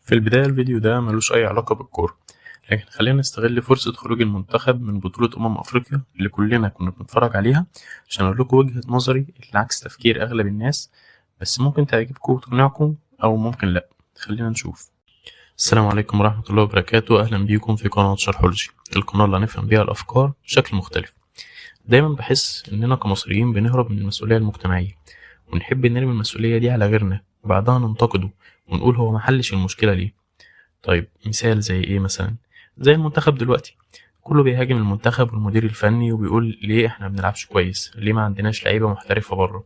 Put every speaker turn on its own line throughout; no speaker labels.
في البداية الفيديو ده ملوش أي علاقة بالكورة، لكن خلينا نستغل فرصة خروج المنتخب من بطولة أفريقيا اللي كلنا كنا بنتفرج عليها عشان أقول لكم وجهة نظري اللي عكس تفكير أغلب الناس، بس ممكن تعجبكم وتقنعكم أو ممكن لأ. خلينا نشوف. السلام عليكم ورحمة الله وبركاته، أهلا بيكم في قناة شرحولوجي، القناة اللي هنفهم بيها الأفكار بشكل مختلف. دايما بحس إننا كمصريين بنهرب من المسؤولية المجتمعية ونحب نرمي المسؤولية دي على غيرنا وبعدها ننتقده ونقول هو محلش المشكلة ليه. طيب مثال زي ايه مثلا؟ زي المنتخب دلوقتي، كله بيهاجم المنتخب والمدير الفني وبيقول ليه احنا بنلعبش كويس، ليه ما عندناش لعيبه محترفه بره.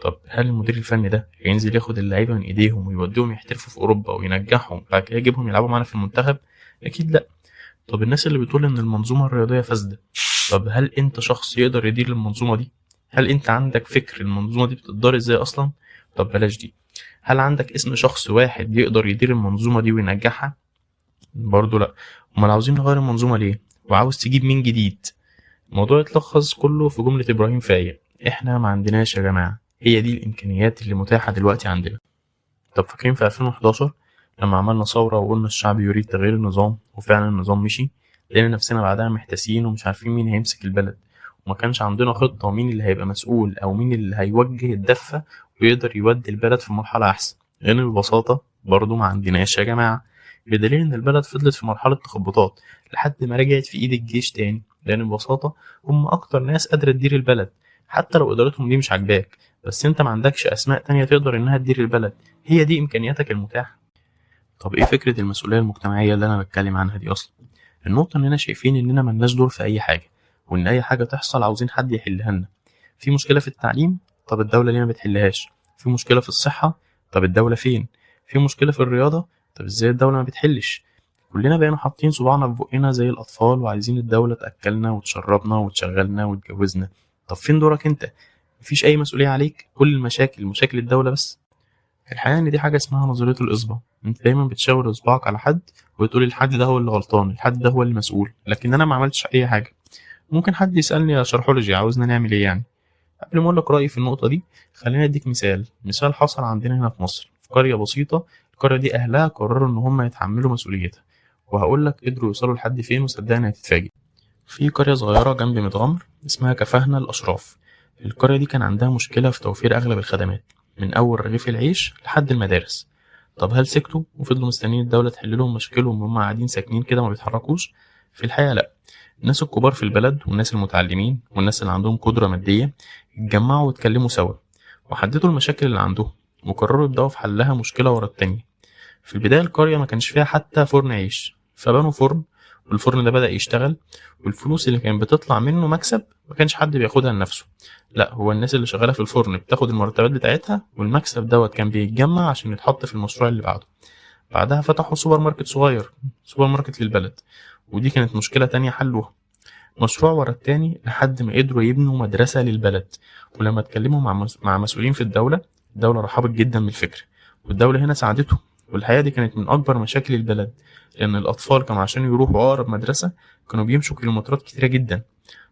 طب هل المدير الفني ده هينزل ياخد اللعيبه من ايديهم ويوديهم يحترفوا في اوروبا وينجحهم بعد كده يجيبهم يلعبوا معانا في المنتخب؟ اكيد لا. طب الناس اللي بتقول ان المنظومه الرياضيه فاسده، طب هل انت شخص يقدر يدير المنظومه دي؟ هل انت عندك فكر المنظومه دي بتدار ازاي اصلا؟ طب بلاش دي، هل عندك اسم شخص واحد يقدر يدير المنظومه دي وينجحها؟ برضه لأ. أمال عاوزين نغير المنظومة ليه؟ وعاوز تجيب مين جديد؟ الموضوع يتلخص كله في جملة إبراهيم فايق: إحنا ما عندناش يا جماعة، هي دي الإمكانيات اللي متاحة دلوقتي عندنا. طب فاكرين في 2011 لما عملنا ثورة وقلنا الشعب يريد تغيير النظام وفعلا النظام مشي؟ لقينا نفسنا بعدها محتاسين ومش عارفين مين هيمسك البلد، وما كانش عندنا خطة مين اللي هيبقى مسؤول أو مين اللي هيوجه الدفة ويقدر يودي البلد في مرحلة أحسن. لأن ببساطة برضه ما عندناش يا جماعة، بدليل إن البلد فضلت في مرحلة تخبطات لحد ما رجعت في إيد الجيش تاني، لأن ببساطة هم أكتر ناس قادرة تدير البلد، حتى لو إدارتهم دي مش عاجباك، بس أنت ما عندكش أسماء تانية تقدر إنها تدير البلد، هي دي إمكانياتك المتاحة. طب إيه فكرة المسؤولية المجتمعية اللي أنا بتكلم عنها دي أصلا؟ النقطة إننا شايفين إننا ملناش دور في أي حاجة، وإن أي حاجة تحصل عاوزين حد يحلها لنا. في مشكلة في التعليم، طب الدولة ليه ما بتحلهاش؟ في مشكلة في الصحة، طب الدولة فين؟ في مشكلة في الرياضة، طب إزاي الدولة ما بتحلش؟ كلنا بقينا حاطين صباعنا في بقنا زي الأطفال وعايزين الدولة تأكلنا وتشربنا وتشغلنا وتجوزنا. طب فين دورك أنت؟ مفيش أي مسؤولية عليك، كل المشاكل مشاكل الدولة بس. الحقيقة إن دي حاجة اسمها نظرية الإصبع، أنت دايما بتشاور إصبعك على حد وتقول الحد ده هو اللي غلطان، الحد ده هو اللي مسؤول، لكن أنا ما عملتش أي حاجة. ممكن حد يسألني يا شرحولوجي عاوزنا نعمل إيه يعني؟ قبل ما أقول لك رأيي في النقطة دي، خليني أديك مثال حصل عندنا هنا في مصر في قرية بسيطة. القرية دي أهلها قرروا إن هم يتحملوا مسؤوليتها، وهقول لك قدروا يوصلوا لحد فين وصدقني هتتفاجئ. في قرية صغيرة جنب متغمر اسمها كفهنا الأشراف. القرية دي كان عندها مشكلة في توفير أغلب الخدمات، من أول رغيف العيش لحد المدارس. طب هل سكتوا وفضلوا مستنيين الدولة تحل لهم مشاكلهم وهم قاعدين ساكنين كده ما بيتحركوش؟ في الحقيقة لأ. الناس الكبار في البلد والناس المتعلمين والناس اللي عندهم قدرة مادية اتجمعوا واتكلموا سوا وحددوا المشاكل اللي عندهم وقرروا يبدأوا في حلها مشكلة ورا التانية. في البداية القرية ما كانش فيها حتى فرن عيش، فبنوا فرن والفرن ده بدأ يشتغل، والفلوس اللي كانت بتطلع منه مكسب ما كانش حد بياخدها لنفسه، لا هو الناس اللي شغالة في الفرن بتاخد المرتبات بتاعتها، والمكسب دوت كان بيتجمع عشان يتحط في المشروع اللي بعده. بعدها فتحوا سوبر ماركت صغير، سوبر ماركت للبلد، ودي كانت مشكلة تانية حلوها. مشروع ورا التاني لحد ما قدروا يبنوا مدرسة للبلد. ولما اتكلموا مع مسؤولين في الدولة رحبت جدا بالفكرة، والدولة هنا ساعدتهم. والحقيقة دي كانت من أكبر مشاكل البلد، لأن الأطفال كانوا عشان يروحوا أقرب مدرسة كانوا بيمشوا كيلومترات كتيرة جدا.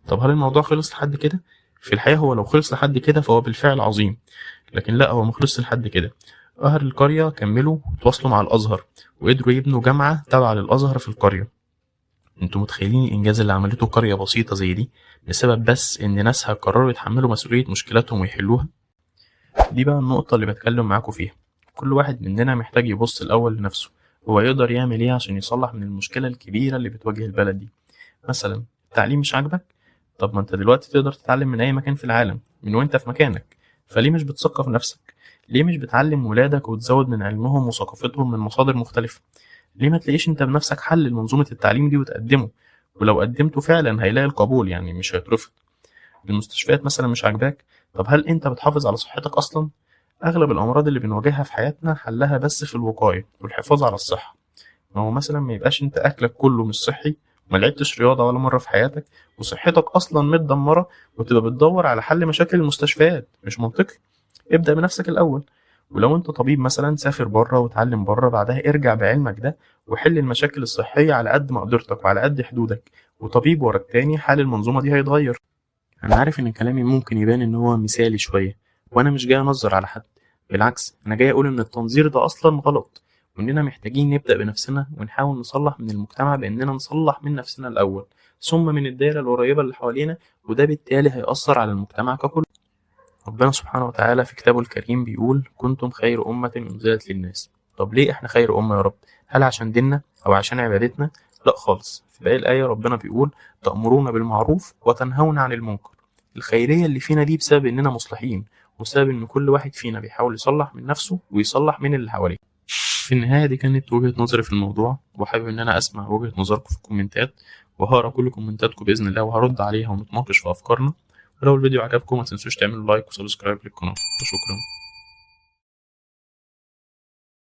طب هل الموضوع خلص لحد كده؟ في الحقيقة هو لو خلص لحد كده فهو بالفعل عظيم، لكن لا، هو مخلص لحد كده. أهل القرية كملوا وتواصلوا مع الأزهر وقدروا يبنوا جامعة تابعة للأزهر في القرية. انتوا متخيلين الإنجاز اللي عملته قرية بسيطة زي دي بسبب بس إن ناسها قرروا يتحملوا مسؤولية مشكلاتهم ويحلوها؟ دي بقى النقطة اللي بتكلم معاكم فيها. كل واحد مننا محتاج يبص الأول لنفسه، هو يقدر يعمل إيه عشان يصلح من المشكلة الكبيرة اللي بتواجه البلد دي. مثلا التعليم مش عاجبك؟ طب ما انت دلوقتي تقدر تتعلم من أي مكان في العالم من وانت في مكانك، فليه مش بتثقف نفسك؟ ليه مش بتعلم ولادك وتزود من علمهم وثقافتهم من مصادر مختلفة؟ ليه ما تلاقيش انت بنفسك حل لمنظومة التعليم دي وتقدمه؟ ولو قدمته فعلا هيلاقي القبول، يعني مش هيترفض. المستشفيات مثلا مش عاجباك؟ طب هل انت بتحافظ على صحتك اصلا؟ اغلب الامراض اللي بنواجهها في حياتنا حلها بس في الوقاية والحفاظ على الصحة. ما هو مثلا ما يبقاش انت اكلك كله مش صحي وما لعبتش رياضة ولا مرة في حياتك وصحتك اصلا متدمرة وتبقى بتدور على حل مشاكل المستشفيات، مش منطقي. ابدأ بنفسك الاول، ولو انت طبيب مثلا سافر بره وتعلم بره، بعدها ارجع بعلمك ده وحل المشاكل الصحية على قد مقدرتك وعلى قد حدودك، وطبيب ورا التاني حال المنظومة دي هيتغير. انا عارف ان كلامي ممكن يبان ان هو مثالي شوية، وانا مش جاي انظر على حد، بالعكس انا جاي اقول ان التنظير ده اصلا غلط، وإننا محتاجين نبدأ بنفسنا ونحاول نصلح من المجتمع بإننا نصلح من نفسنا الأول، ثم من الدائرة القريبة اللي حوالينا، وده بالتالي هيأثر على المجتمع ككل. ربنا سبحانه وتعالى في كتابه الكريم بيقول: كنتم خير أمة أنزلت للناس. طب ليه إحنا خير أمة يا رب؟ هل عشان ديننا أو عشان عبادتنا؟ لأ خالص. في باقي الآية ربنا بيقول: تأمرون بالمعروف وتنهون عن المنكر. الخيرية اللي فينا دي بسبب إننا مصلحين، وسبب إن كل واحد فينا بيحاول يصلح من نفسه ويصلح من اللي حواليه. في النهاية دي كانت وجهة نظري في الموضوع، وحابب إن أنا أسمع وجهة نظركم في الكومنتات، وهقرا كل كومنتاتكم بإذن الله وهرد عليها ونتناقش في أفكارنا. ولو الفيديو عجبكم ما تنسوش تعملوا لايك وسبسكرايب للقناة، وشكرا.